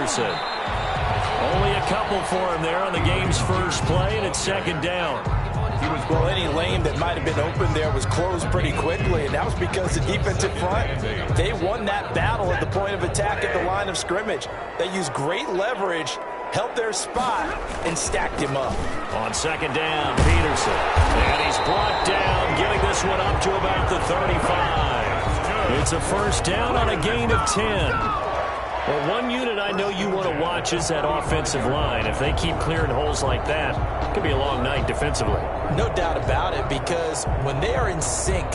Peterson. Only a couple for him there on the game's first play, and it's second down. Well, any lane that might have been open there was closed pretty quickly, and that was because the defensive front, they won that battle at the point of attack at the line of scrimmage. They used great leverage, held their spot, and stacked him up. On second down, Peterson. And he's brought down, getting this one up to about the 35. It's a first down on a gain of 10. Well, one unit I know you want to watch is that offensive line. If they keep clearing holes like that, it could be a long night defensively. No doubt about it, because when they are in sync,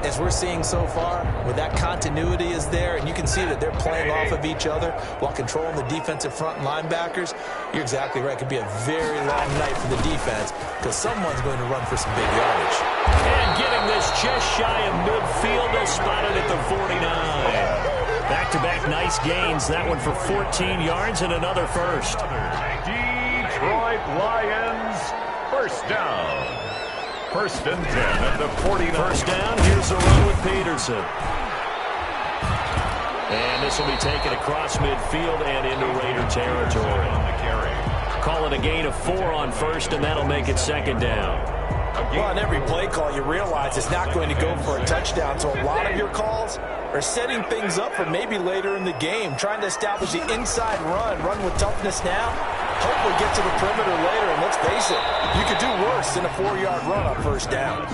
as we're seeing so far, where that continuity is there, and you can see that they're playing off of each other while controlling the defensive front linebackers, you're exactly right. It could be a very long night for the defense because someone's going to run for some big yardage. And getting this just shy of midfield, they'll spot it at the 49. Back-to-back nice gains. That one for 14 yards and another first. Detroit Lions, first down. First and 10 at the 49. First down, here's a run with Peterson. And this will be taken across midfield and into Raider territory. On the carry. Call it a gain of 4 on first, and that'll make it second down. Well, on every play call, you realize it's not going to go for a touchdown, so a lot of your calls are setting things up for maybe later in the game, trying to establish the inside run with toughness now, hopefully get to the perimeter later, and let's face it, you could do worse than a 4-yard run on first down.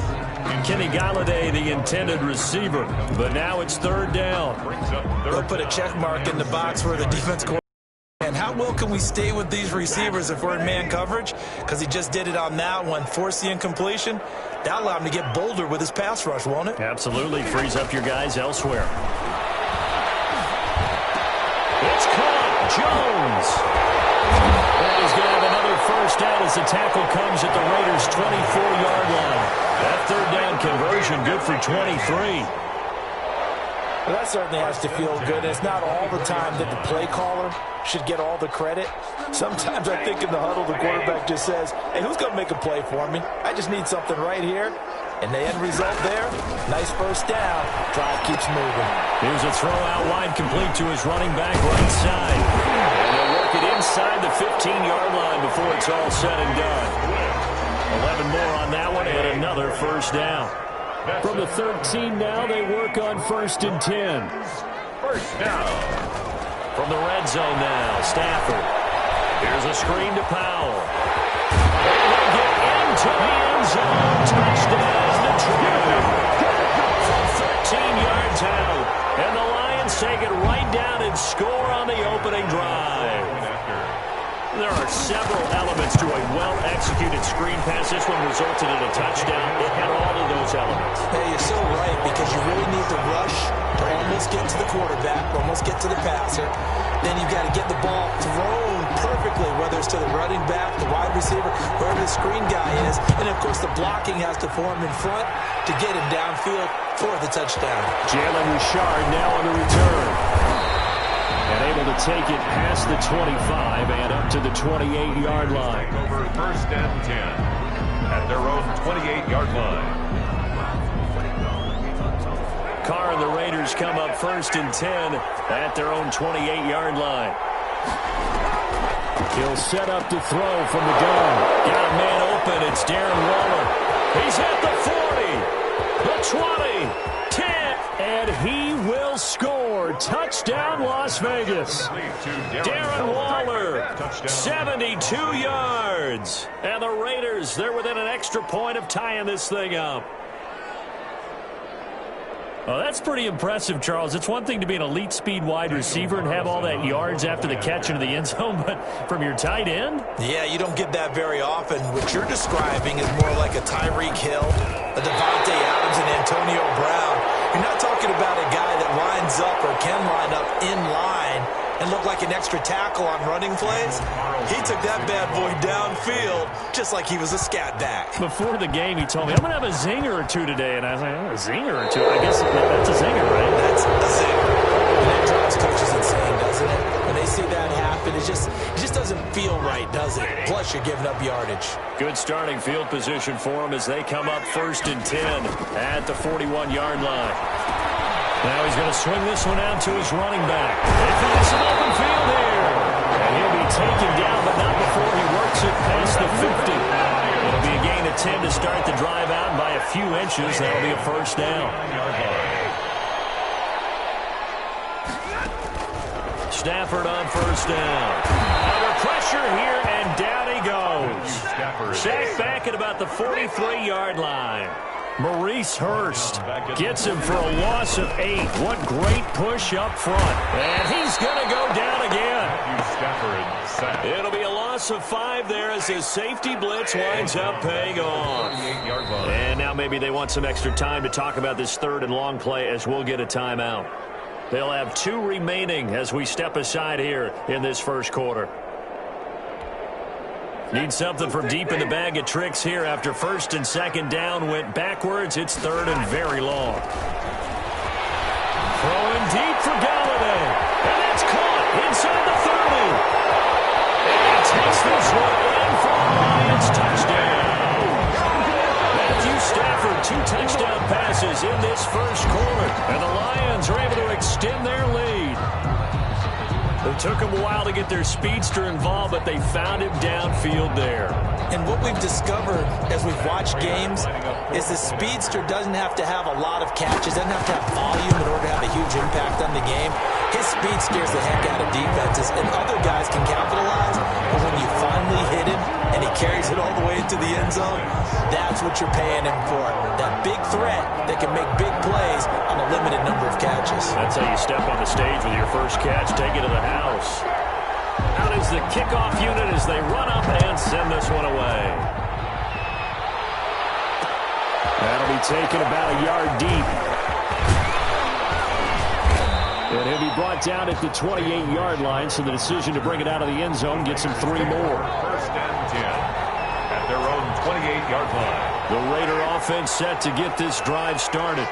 Kenny Galladay, the intended receiver, but now it's third down. They'll put a check mark in the box for the defense coordinator. And how well can we stay with these receivers if we're in man coverage? Because he just did it on that one, forced the incompletion. That'll allow him to get bolder with his pass rush, won't it? Absolutely. Frees up your guys elsewhere. It's caught. Jones. And he's going to have another first down as the tackle comes at the Raiders' 24-yard line. That third down conversion good for 23. Well, that certainly has to feel good. It's not all the time that the play caller should get all the credit. Sometimes I think in the huddle, the quarterback just says, hey, who's going to make a play for me? I just need something right here. And the end result there, nice first down. Drive keeps moving. Here's a throw out wide, complete to his running back right side. And they'll work it inside the 15-yard line before it's all said and done. 11 more on that one and another first down. From the 13 now, they work on first and 10. First down. From the red zone now, Stafford. Here's a screen to Powell. And they get into the end zone. Touchdown, Detroit. From 13 yards out. And the Lions take it right down and score on the opening drive. There are several elements to a well-executed screen pass. This one resulted in a touchdown. It had all of those elements. Hey, you're so right, because you really need to rush to almost get to the quarterback, almost get to the passer. Then you've got to get the ball thrown perfectly, whether it's to the running back, the wide receiver, wherever the screen guy is. And, of course, the blocking has to form in front to get him downfield for the touchdown. Jalen Richard now on the return. And able to take it past the 25 and up to the 28-yard line. Over first and 10 at their own 28-yard line. Carr and the Raiders come up first and 10 at their own 28-yard line. He'll set up to throw from the gun. Got a man open. It's Darren Waller. He's at the 40, the 20, 10, and he will score. Touchdown, Las Vegas. Darren Waller, 72 yards. And the Raiders, they're within an extra point of tying this thing up. Well, that's pretty impressive, Charles. It's one thing to be an elite speed wide receiver and have all that yards after the catch into the end zone, but from your tight end? Yeah, you don't get that very often. What you're describing is more like a Tyreek Hill, a Devontae Adams, and Antonio Brown. You're not talking about a guy that lines up or can line up in line and look like an extra tackle on running plays. He took that bad boy downfield just like he was a scat back. Before the game, he told me, I'm going to have a zinger or two today. And I was like, oh, a zinger or two? I guess that's a zinger, right? That's a zinger. And that drives coaches insane, doesn't it? When they see that happen, it just doesn't feel right, does it? Plus, you're giving up yardage. Good starting field position for them as they come up first and 10 at the 41-yard line. Now he's going to swing this one out to his running back. They find some open field here. catches. That'll be a first down. Stafford on first down. Under pressure here, and down he goes. Sacked back at about the 43-yard line. Maurice Hurst gets him for a loss of 8. What great push up front. And he's going to go down again. It'll be a loss of 5 there as his safety blitz winds up paying off. And now maybe they want some extra time to talk about this third and long play as we'll get a timeout. They'll have 2 remaining as we step aside here in this first quarter. Need something from deep in the bag of tricks here after first and second down went backwards. It's third and very long. Throwing deep for Galladay. And it's caught inside the 30. And he takes this one in for the Lions touchdown. Matthew Stafford, 2 touchdown passes in this first quarter. And the Lions are able to extend their lead. It took them a while to get their speedster involved, but they found him downfield there. And what we've discovered as we've watched games is the speedster doesn't have to have a lot of catches, doesn't have to have volume in order to have a huge impact on the game. His speed scares the heck out of defenses, and other guys can capitalize, but when you finally hit him and he carries it all the way into the end zone, that's what you're paying him for. That big threat that can make big plays on a limited number of catches. That's how you step on the stage with your first catch. Take it to the house. Out is the kickoff unit as they run up and send this one away. That'll be taken about a yard deep. And he'll be brought down at the 28-yard line, so the decision to bring it out of the end zone gets him 3 more. First and 10 at their own 28-yard line. The Raider offense set to get this drive started.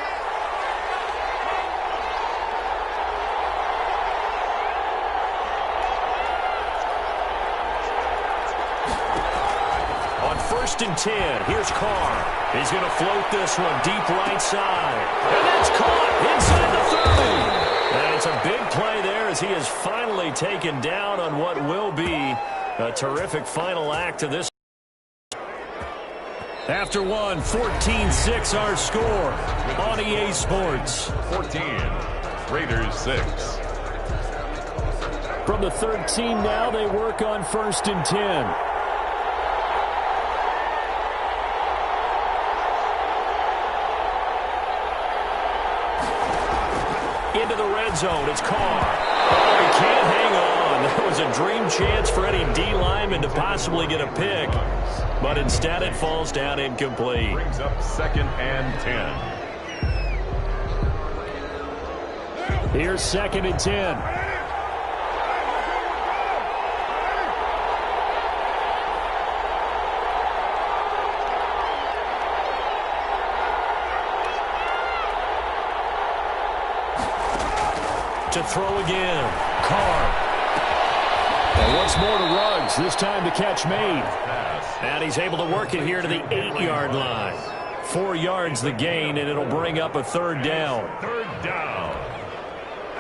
On first and 10, here's Carr. He's going to float this one deep right side. And that's caught inside the 30. And it's a big play there as he is finally taken down on what will be a terrific final act of this. After one, 14-6 our score on EA Sports. 14, Raiders 6. From the 13 now, they work on first and 10. Into the red zone, it's Carr. Oh, he can't hang on. That was a dream chance for any D lineman to possibly get a pick. But instead it falls down incomplete. Brings up second and 10. Here's second and 10. To throw again. Carr. And once more to Ruggs. This time the catch made. And he's able to work it here to the 8-yard line. 4 yards the gain, and it'll bring up a third down. Third down.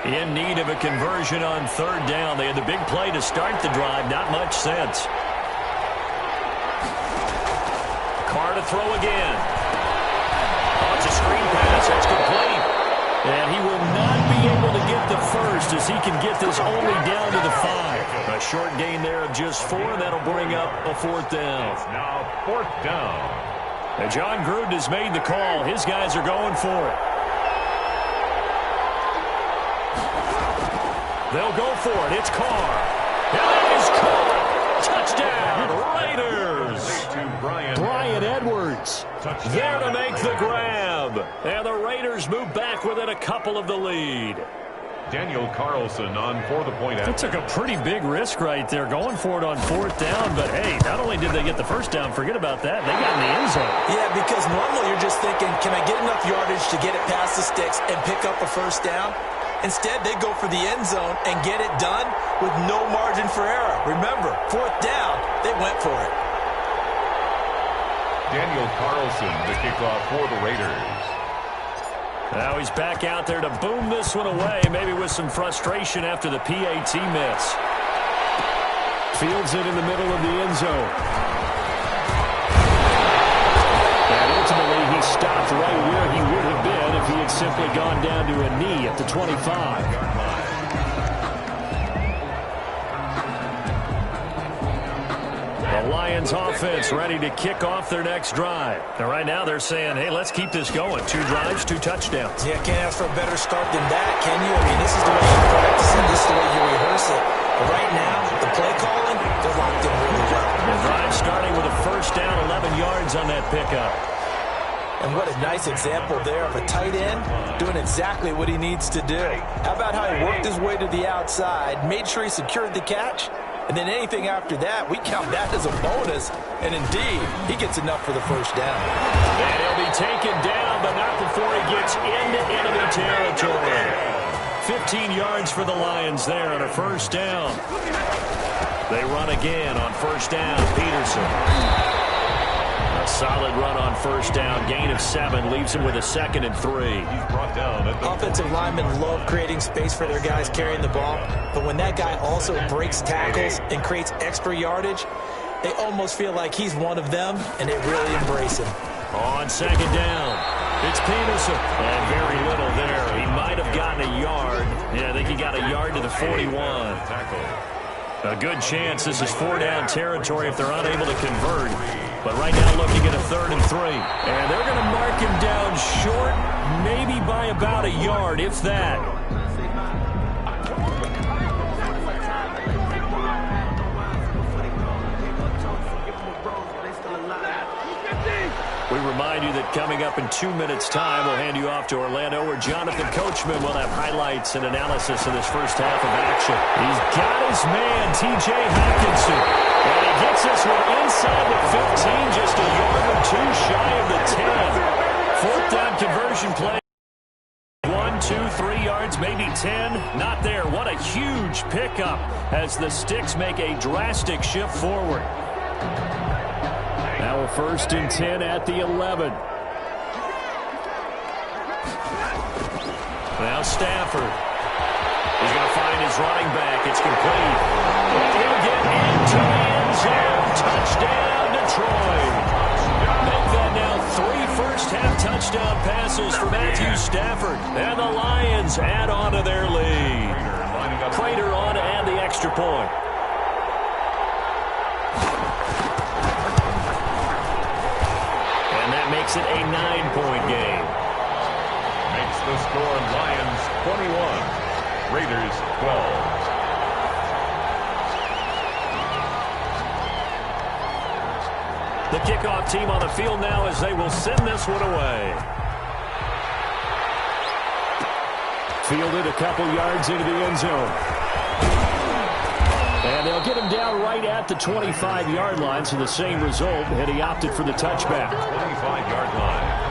In need of a conversion on third down. They had the big play to start the drive. Not much sense. Carr to throw again. Oh, it's a screen pass. That's complete. And he will not be able to get the first as he can get this only down to the 5. A short gain there of just 4. That'll bring up a fourth down. It's now fourth down. And John Gruden has made the call. His guys are going for it. They'll go for it. It's Carr. And that is caught. Touchdown, Raiders. Brian Edwards there to make the grab. And the Raiders move back within a couple of the lead. Daniel Carlson on for the point. They took a pretty big risk right there going for it on fourth down. But, hey, not only did they get the first down, forget about that, they got in the end zone. Yeah, because normally you're just thinking, can I get enough yardage to get it past the sticks and pick up a first down? Instead, they go for the end zone and get it done with no margin for error. Remember, fourth down, they went for it. Daniel Carlson, the kickoff for the Raiders. Now he's back out there to boom this one away, maybe with some frustration after the PAT miss. Fields it in the middle of the end zone. And ultimately, he stopped right where he would have been if he had simply gone down to a knee at the 25. The Lions offense ready to kick off their next drive. And right now they're saying, hey, let's keep this going. 2 drives, 2 touchdowns. Yeah, can't ask for a better start than that, can you? I mean, this is the way you practice it. This is the way you rehearse it. But right now, the play calling, they're locked in really well. The drive starting with a first down, 11 yards on that pickup. And what a nice example there of a tight end doing exactly what he needs to do. How about how he worked his way to the outside, made sure he secured the catch, and then anything after that, we count that as a bonus. And indeed, he gets enough for the first down. And he'll be taken down, but not before he gets into enemy territory. 15 yards for the Lions there on a first down. They run again on first down. Peterson. A solid run on first down. Gain of 7 leaves him with a 2nd and 3. He's brought down at the Offensive linemen love creating space for their guys carrying the ball, but when that guy also breaks tackles and creates extra yardage, they almost feel like he's one of them, and they really embrace him. On second down, it's Peterson. And very little there. He might have gotten a yard. Yeah, I think he got a yard to the 41. tackle. A good chance this is 4-down territory if they're unable to convert. But right now looking at a 3rd and 3. And they're going to mark him down short, maybe by about a yard, if that. We remind you that coming up in 2 minutes' time, we'll hand you off to Orlando, where Jonathan Coachman will have highlights and analysis of this first half of action. He's got his man, T.J. Hockenson. And he gets this one inside the 15, just a yard or 2 shy of the 10. 4th down conversion play. 1, 2, 3 yards, maybe 10. Not there. What a huge pickup as the Sticks make a drastic shift forward. Now a 1st and 10 at the 11. Now Stafford. He's going to find his running back. It's complete. He'll get into the end zone. Touchdown, Detroit. Make that now 3 first-half touchdown passes for Matthew Stafford. And the Lions add on to their lead. Prater on to add the extra point. And that makes it a 9-point game. Makes the score Lions 21. Raiders 12. The kickoff team on the field now as they will send this one away. Fielded a couple yards into the end zone. And they'll get him down right at the 25-yard line, so the same result, and he opted for the touchback. 25-yard line.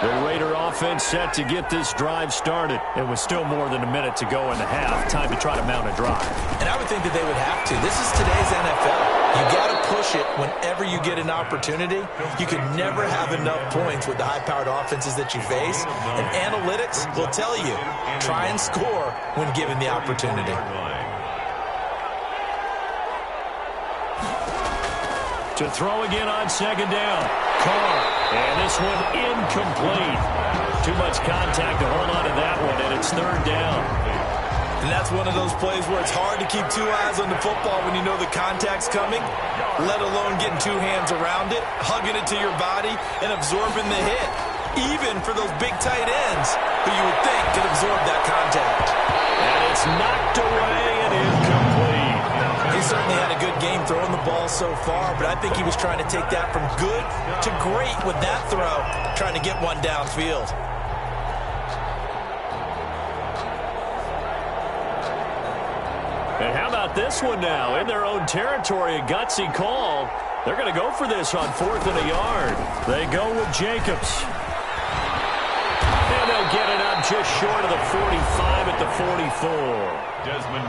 The Raider offense set to get this drive started. It was still more than a minute to go in the half. Time to try to mount a drive. And I would think that they would have to. This is today's NFL. You got to push it whenever you get an opportunity. You can never have enough points with the high-powered offenses that you face. And analytics will tell you, try and score when given the opportunity. To throw again on second down. Carr. And this one incomplete. Too much contact to hold on to that one, and it's 3rd down. And that's one of those plays where it's hard to keep 2 eyes on the football when you know the contact's coming, let alone getting 2 hands around it, hugging it to your body, and absorbing the hit. Even for those big tight ends who you would think could absorb that contact. And it's knocked away and incomplete. He certainly had a good game throwing the ball so far, but I think he was trying to take that from good to great with that throw, trying to get one downfield. And how about this one now? In their own territory, a gutsy call. They're going to go for this on 4th and a yard. They go with Jacobs. And they'll get it up just short of the 45 at the 44.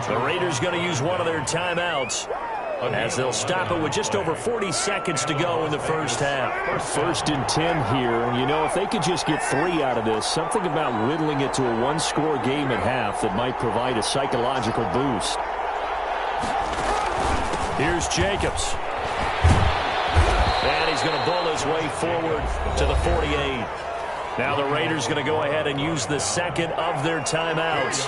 The Raiders going to use one of their timeouts. as they'll stop it with just over 40 seconds to go in the first half. 1st and 10 here, and you know, if they could just get 3 out of this, something about whittling it to a one-score game at half that might provide a psychological boost. Here's Jacobs. And he's going to bowl his way forward to the 48. Now the Raiders going to go ahead and use the second of their timeouts,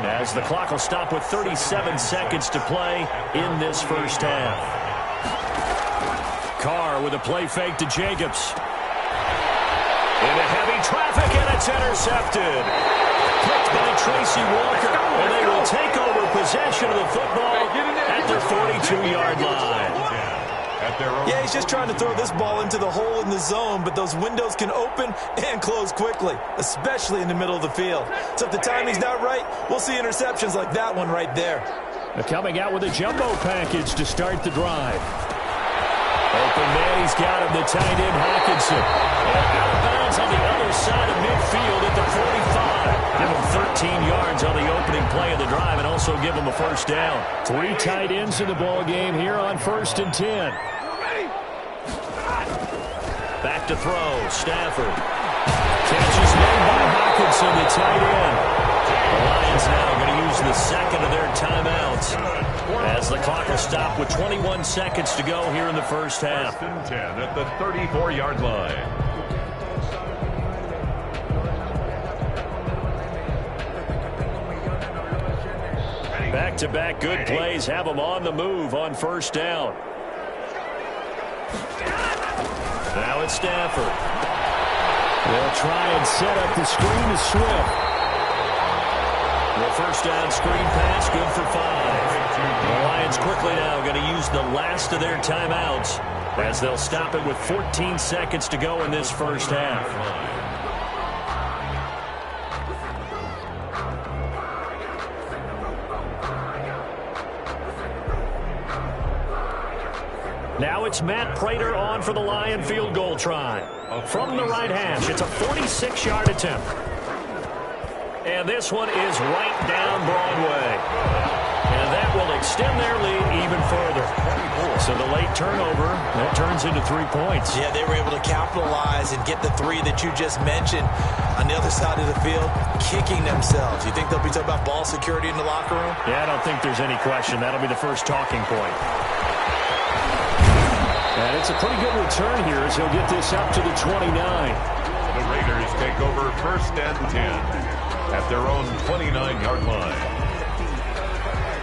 as the clock will stop with 37 seconds to play in this first half. Carr with a play fake to Jacobs. Into heavy traffic, and it's intercepted. Picked by Tracy Walker, and they will take over possession of the football at their 42-yard line. Yeah, he's just trying to throw this ball into the hole in the zone, but those windows can open and close quickly, especially in the middle of the field. So if the timing's not right, we'll see interceptions like that one right there. They're coming out with a jumbo package to start the drive. Open man, he's got him, the tight end Hawkinson. And out of bounds on the other side of midfield at the 45. Give him 13 yards on the opening play of the drive and also give him a first down. 3 tight ends in the ball game here on 1st and 10. Back to throw, Stafford. Catch is made by Hawkinson, the tight end. The Lions now going to use the second of their timeouts, as the clock will stop with 21 seconds to go here in the first half. 1st and 10 at the 34-yard line. Back-to-back good plays have them on the move on first down. Now it's Stafford. They'll try and set up the screen to Swift. The first down screen pass, good for 5. The Lions quickly now going to use the last of their timeouts, as they'll stop it with 14 seconds to go in this first half. Now it's Matt Prater on for the Lion field goal try. From the right hash, it's a 46-yard attempt. And this one is right down Broadway. And that will extend their lead even further. So the late turnover, that turns into 3 points. Yeah, they were able to capitalize and get the 3 that you just mentioned. On the other side of the field, kicking themselves. You think they'll be talking about ball security in the locker room? Yeah, I don't think there's any question. That'll be the first talking point. And it's a pretty good return here as he'll get this up to the 29. The Raiders take over 1st and 10 at their own 29-yard line.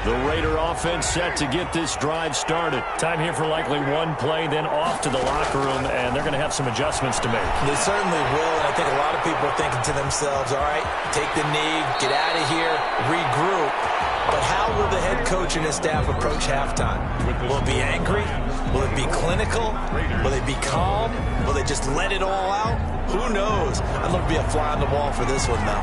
The Raider offense set to get this drive started. Time here for likely one play, then off to the locker room, and they're going to have some adjustments to make. They certainly will, and I think a lot of people are thinking to themselves, all right, take the knee, get out of here, regroup. But how will the head coach and his staff approach halftime? Will it be angry? Will it be clinical? Will they be calm? Will they just let it all out? Who knows? I'd love to be a fly on the wall for this one, though.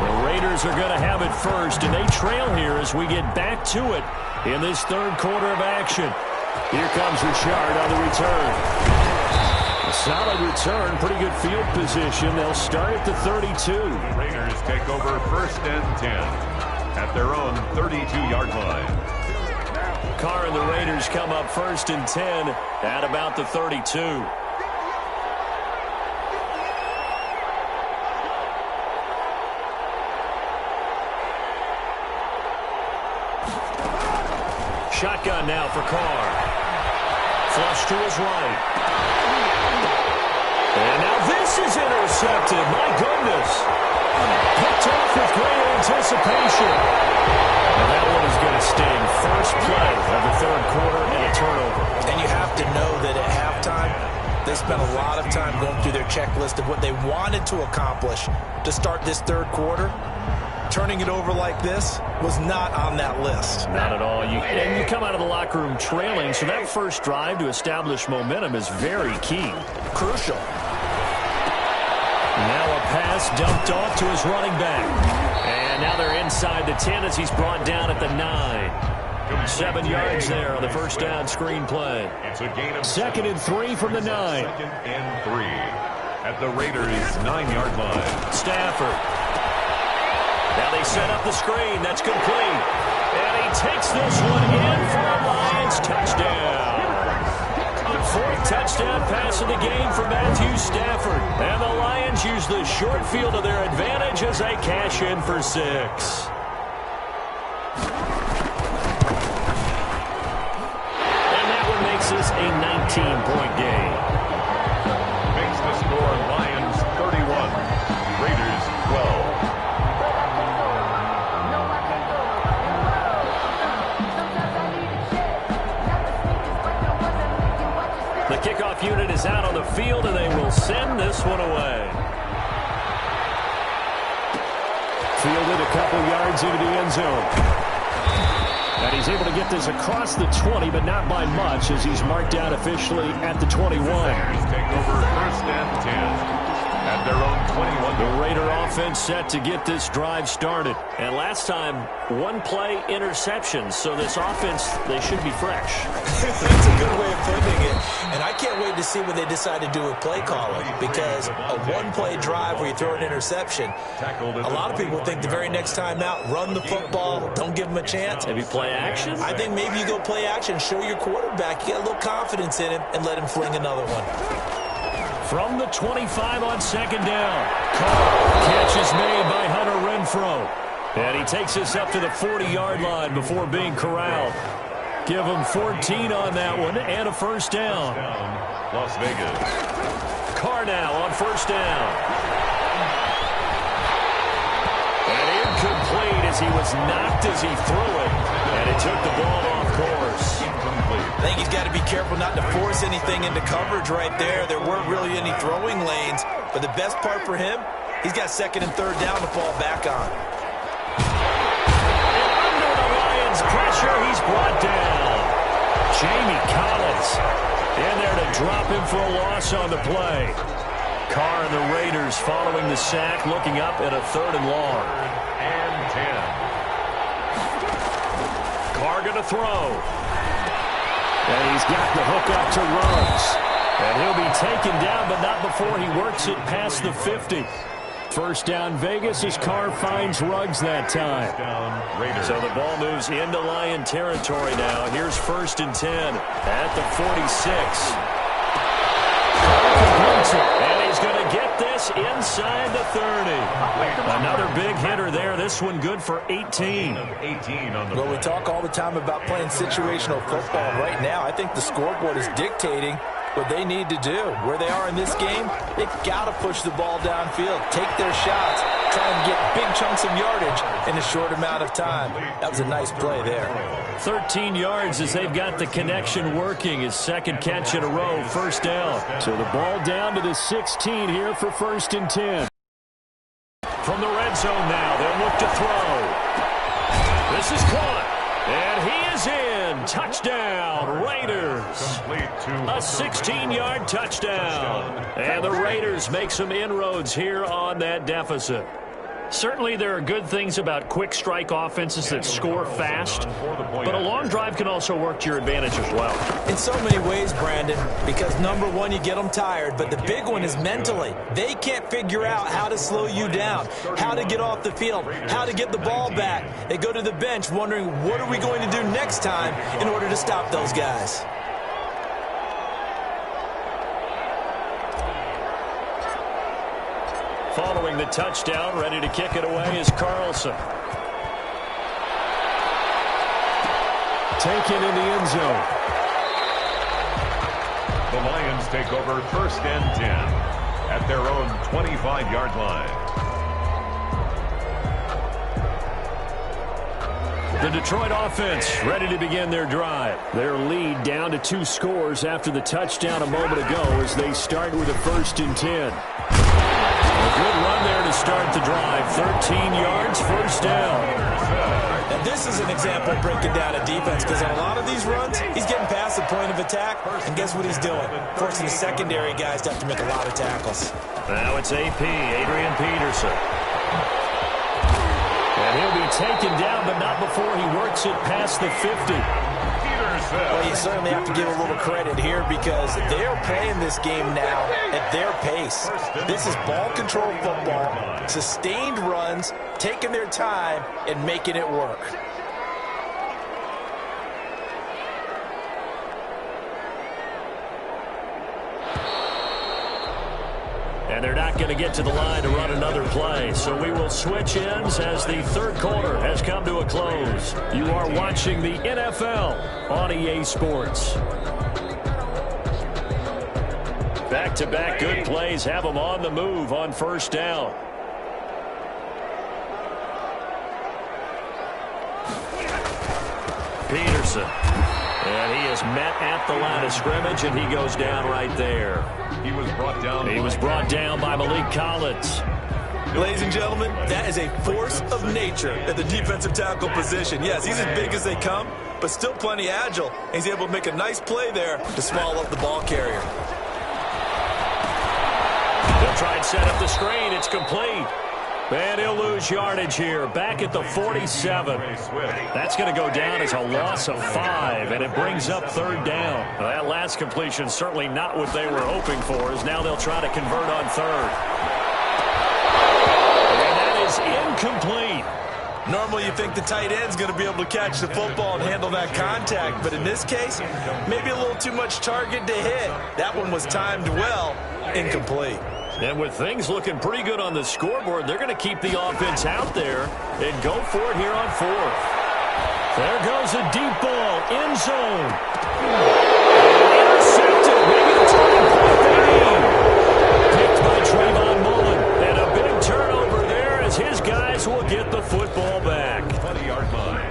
The Raiders are going to have it first, and they trail here as we get back to it in this third quarter of action. Here comes Richard on the return. A solid return, pretty good field position. They'll start at the 32. The Raiders take over 1st and 10 at their own 32-yard line. Carr and the Raiders come up 1st and 10 at about the 32. Shotgun now for Carr. Flush to his right. And now this is intercepted. My goodness. Picked off with great anticipation. And that one is going to sting. First play of the third quarter and a turnover. And you have to know that at halftime, they spent a lot of time going through their checklist of what they wanted to accomplish to start this third quarter. Turning it over like this was not on that list. Not at all. And you come out of the locker room trailing, so that first drive to establish momentum is very key. Crucial. Now a pass dumped off to his running back. And now they're inside the 10 as he's brought down at the 9. 7 yards there on the first down screen play. It's a gain of 2nd and 3 from the 9. 2nd and 3 at the Raiders' 9-yard line. Stafford. Now they set up the screen. That's complete. And he takes this one in for a Lions touchdown. Fourth touchdown pass of the game for Matthew Stafford. And the Lions use the short field to their advantage as they cash in for 6. And that one makes this a 19-point game. Makes the score Lions 31, Raiders 12. The kickoff unit is out on the field, and they will send this one away. Fielded a couple yards into the end zone. And he's able to get this across the 20, but not by much, as he's marked down officially at the 21. Raiders take over first and 10 at their own 21. The Raider offense set to get this drive started. And last time, one-play interception. So this offense, they should be fresh. That's a good way of putting it. And I can't wait to see what they decide to do with play calling, because a one-play drive where you throw an interception, a lot of people think the very next time out, run the football, don't give them a chance. Maybe play action? I think maybe you go play action, show your quarterback, you get a little confidence in him, and let him fling another one. From the 25 on second down. Catch is made by Hunter Renfrow. And he takes us up to the 40-yard line before being corralled. Give him 14 on that one and a first down. Las Vegas. Carr now on first down. And incomplete as he was knocked as he threw it. And it took the ball off course. I think he's got to be careful not to force anything into coverage right there. There weren't really any throwing lanes. But the best part for him, he's got second and third down to fall back on. And under the Lions' pressure, he's brought down. Jamie Collins in there to drop him for a loss on the play. Carr and the Raiders following the sack, looking up at a third and long. And 10. Carr going to throw. And he's got the hook up to Ruggs. And he'll be taken down, but not before he works it past the 50. First down Vegas as Carr finds Ruggs that time. So the ball moves into Lion territory now. Here's first and 10 at the 46. And he's going to get this inside the 30. Another big hitter there. This one good for 18. Well, we talk all the time about playing situational football. Right now, I think the scoreboard is dictating what they need to do. Where they are in this game, they've got to push the ball downfield, take their shots, try and get big chunks of yardage in a short amount of time. That was a nice play there. 13 yards as they've got the connection working. His second catch in a row, first down. So the ball down to the 16 here for first and 10. From the red zone now, they'll look to throw. This is caught, and he is in. Touchdown, Raiders. A 16-yard touchdown. And the Raiders make some inroads here on that deficit. Certainly there are good things about quick strike offenses that score fast, but a long drive can also work to your advantage as well. In so many ways, Brandon, because number one, you get them tired, but the big one is mentally. They can't figure out how to slow you down, how to get off the field, how to get the ball back. They go to the bench wondering, what are we going to do next time in order to stop those guys? Following the touchdown, ready to kick it away is Carlson. Taken in the end zone. The Lions take over first and 10 at their own 25-yard line. The Detroit offense ready to begin their drive. Their lead down to 2 scores after the touchdown a moment ago as they start with a first and 10. A good run there to start the drive. 13 yards, first down. And this is an example of breaking down a defense, because on a lot of these runs, he's getting past the point of attack, and guess what he's doing? Forcing the secondary guys to have to make a lot of tackles. Now it's AP, Adrian Peterson. And he'll be taken down, but not before he works it past the 50. Well, you certainly have to give a little credit here, because they're playing this game now at their pace. This is ball control football, sustained runs, taking their time, and making it work. And they're not going to get to the line to run another play. So we will switch ends as the third quarter has come to a close. You are watching the NFL on EA Sports. Back-to-back good plays have them on the move on first down. Peterson. And he is met at the line of scrimmage, and he goes down right there. He was brought down by Malik Collins. Ladies and gentlemen, that is a force of nature at the defensive tackle position. Yes, he's as big as they come, but still plenty agile. He's able to make a nice play there to swallow up the ball carrier. They'll try and set up the screen. It's complete. And he'll lose yardage here, back at the 47. That's going to go down as a loss of 5, and it brings up third down. Well, that last completion certainly not what they were hoping for, as now they'll try to convert on third. And that is incomplete. Normally you think the tight end's going to be able to catch the football and handle that contact, but in this case, maybe a little too much target to hit. That one was timed well, incomplete. And with things looking pretty good on the scoreboard, they're going to keep the offense out there and go for it here on fourth. There goes a deep ball, end zone. Intercepted, maybe the turning point they need. Picked by Trayvon Mullen. And a big turnover there as his guys will get the football back. 20-yard line.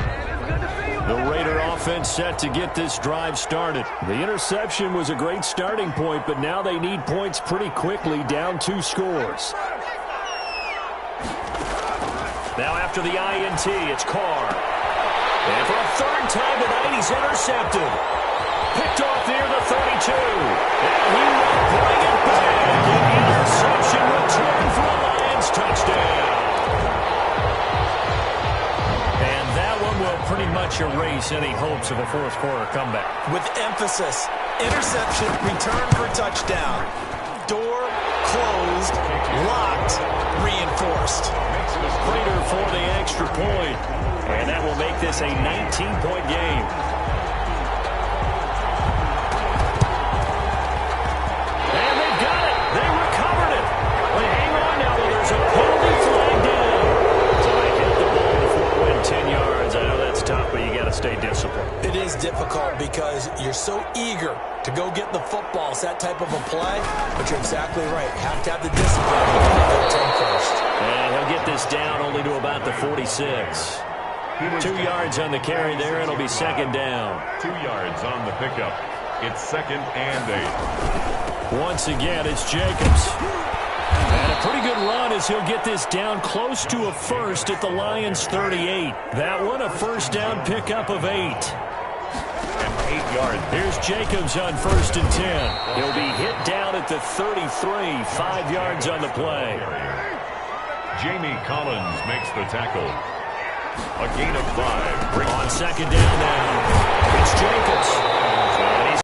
The Raider offense set to get this drive started. The interception was a great starting point, but now they need points pretty quickly, down 2 scores. Now after the INT, it's Carr. And for a third time tonight, he's intercepted. Picked off near the 32. And he will bring it back. An interception return for a Lions touchdown. Will pretty much erase any hopes of a fourth quarter comeback. With emphasis, interception, return for touchdown. Door closed, locked, reinforced. Prater for the extra point. And that will make this a 19-point game. And they've got it. They recovered it. Well, hang on now. There's a penalty flag down. So they hit the ball before it went 10 yards. I know that's tough, but you got to stay disciplined. It is difficult because you're so eager to go get the football. It's that type of a play, but you're exactly right. Have to have the discipline to go 10 first. And he'll get this down only to about the 46. 2 yards on the carry there. It'll be second down. 2 yards on the pickup. It's 2nd and 8. Once again, it's Jacobs. And a pretty good run as he'll get this down close to a first at the Lions' 38. That one, a first down pickup of 8. And 8 yards. Here's Jacobs on 1st and 10. He'll be hit down at the 33, 5 yards on the play. Jamie Collins makes the tackle. A gain of 5. On second down now, it's Jacobs. And he's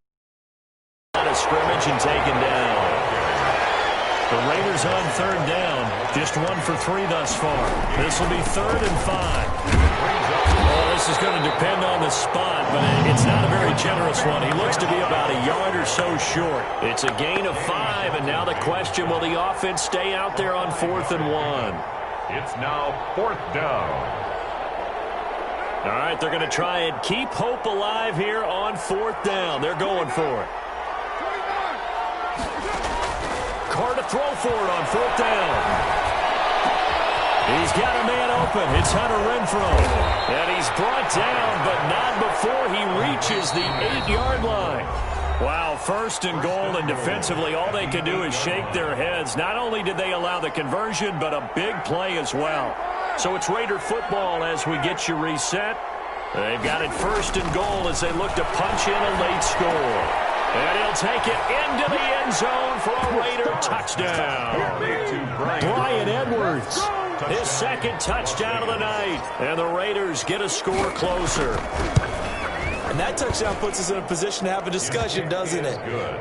out of scrimmage and taken down. The Raiders on third down. Just 1 for 3 thus far. This will be 3rd and 5. Well, this is going to depend on the spot, but it's not a very generous one. He looks to be about a yard or so short. It's a gain of 5, and now the question, will the offense stay out there on 4th and 1? It's now 4th down. All right, they're going to try and keep hope alive here on 4th down. They're going for it. Carr to throw for it on 4th down. He's got a man open. It's Hunter Renfrow. And he's brought down, but not before he reaches the 8-yard line. Wow, 1st and goal, and defensively all they can do is shake their heads. Not only did they allow the conversion, but a big play as well. So it's Raider football as we get you reset. They've got it 1st and goal as they look to punch in a late score. And he'll take it into the end zone for a Raider touchdown. Bryan Edwards, his 2nd touchdown of the night. And the Raiders get a score closer. And that touchdown puts us in a position to have a discussion, doesn't it?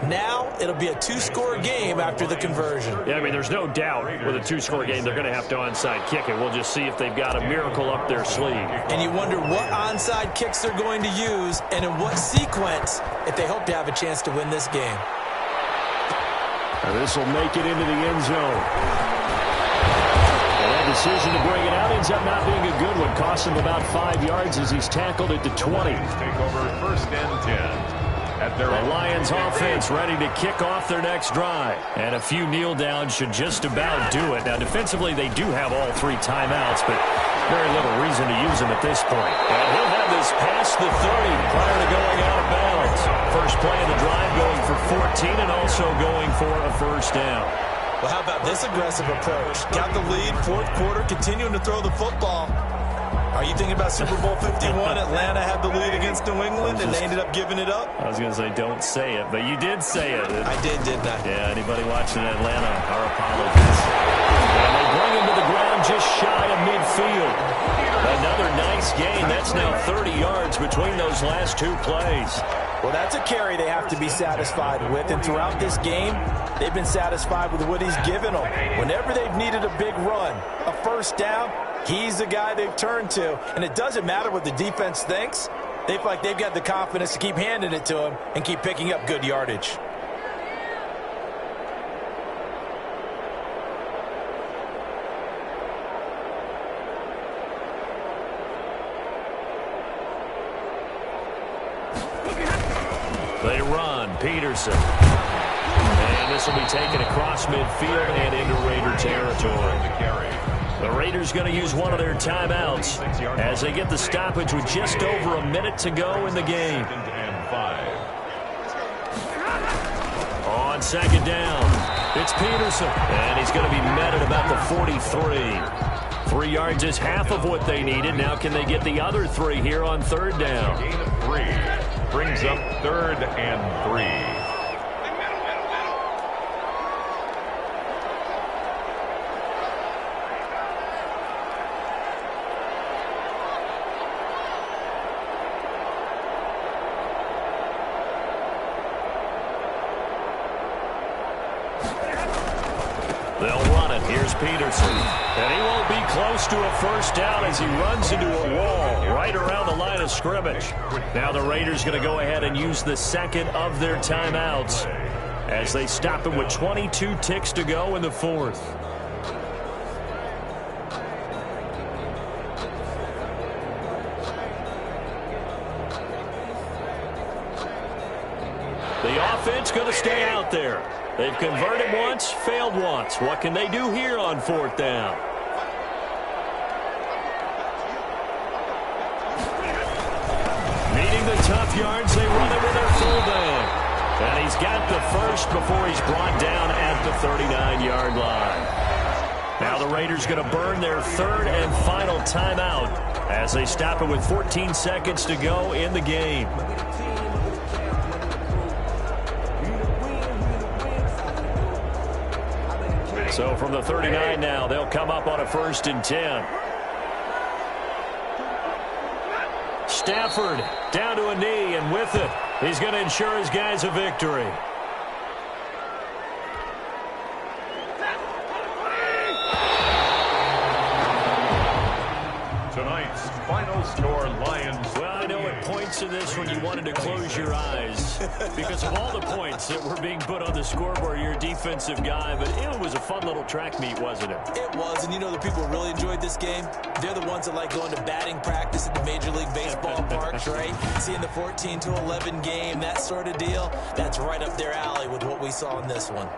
Now it'll be a 2-score game after the conversion. Yeah, I mean, there's no doubt with a 2-score game they're going to have to onside kick it. We'll just see if they've got a miracle up their sleeve. And you wonder what onside kicks they're going to use and in what sequence if they hope to have a chance to win this game. This will make it into the end zone. And that decision to bring it out ends up not being a good one. Cost him about 5 yards as he's tackled at the 20. Take over 1st and 10. The Lions offense ready to kick off their next drive. And a few kneel downs should just about do it. Now, defensively, they do have all 3 timeouts, but very little reason to use them at this point. And he'll have this past the 30 prior to going out of bounds. First play of the drive going for 14 and also going for a first down. Well, how about this aggressive approach? Got the lead, 4th quarter, continuing to throw the football. Are you thinking about Super Bowl 51? Atlanta had the lead against New England, and they ended up giving it up? I was going to say, don't say it, but you did say it. I did, didn't I? Yeah, anybody watching Atlanta, our apologies. And they bring him to the ground just shy of midfield. Another nice gain. That's now 30 yards between those last 2 plays. Well, that's a carry they have to be satisfied with, and throughout this game, they've been satisfied with what he's given them. Whenever they've needed a big run, a first down, he's the guy they've turned to. And it doesn't matter what the defense thinks. They feel like they've got the confidence to keep handing it to him and keep picking up good yardage. They run. Peterson. And this will be taken across midfield and into Raider territory. The Raiders going to use one of their timeouts as they get the stoppage with just over a minute to go in the game. On 2nd down, it's Peterson. And he's going to be met at about the 43. 3 yards is half of what they needed. Now can they get the other 3 here on 3rd down? Gain of 3. Brings up 3rd and 3. They'll run it. Here's Peterson. And he won't be close to a first down as he runs into a wall right around the line of scrimmage. Now the Raiders going to go ahead and use the 2nd of their timeouts as they stop him with 22 ticks to go in the 4th. The offense going to stay out there. They've converted once, failed once. What can they do here on 4th down? Needing the tough yards, they run it with their fullback. And he's got the first before he's brought down at the 39-yard line. Now the Raiders going to burn their 3rd and final timeout as they stop it with 14 seconds to go in the game. So from the 39 now, they'll come up on a 1st and 10. Stafford down to a knee, and with it, he's going to ensure his guys a victory. Tonight's final score, Lions. Well, I know at points in this when you wanted to close your eyes because of all the points that were being put on the scoreboard. You're a defensive guy, but it was a fun little track meet, wasn't it? It was, and you know the people who really enjoyed this game? They're the ones that like going to batting practice at the Major League Baseball parks, right? Seeing the 14-11 game, that sort of deal, that's right up their alley with what we saw in this one.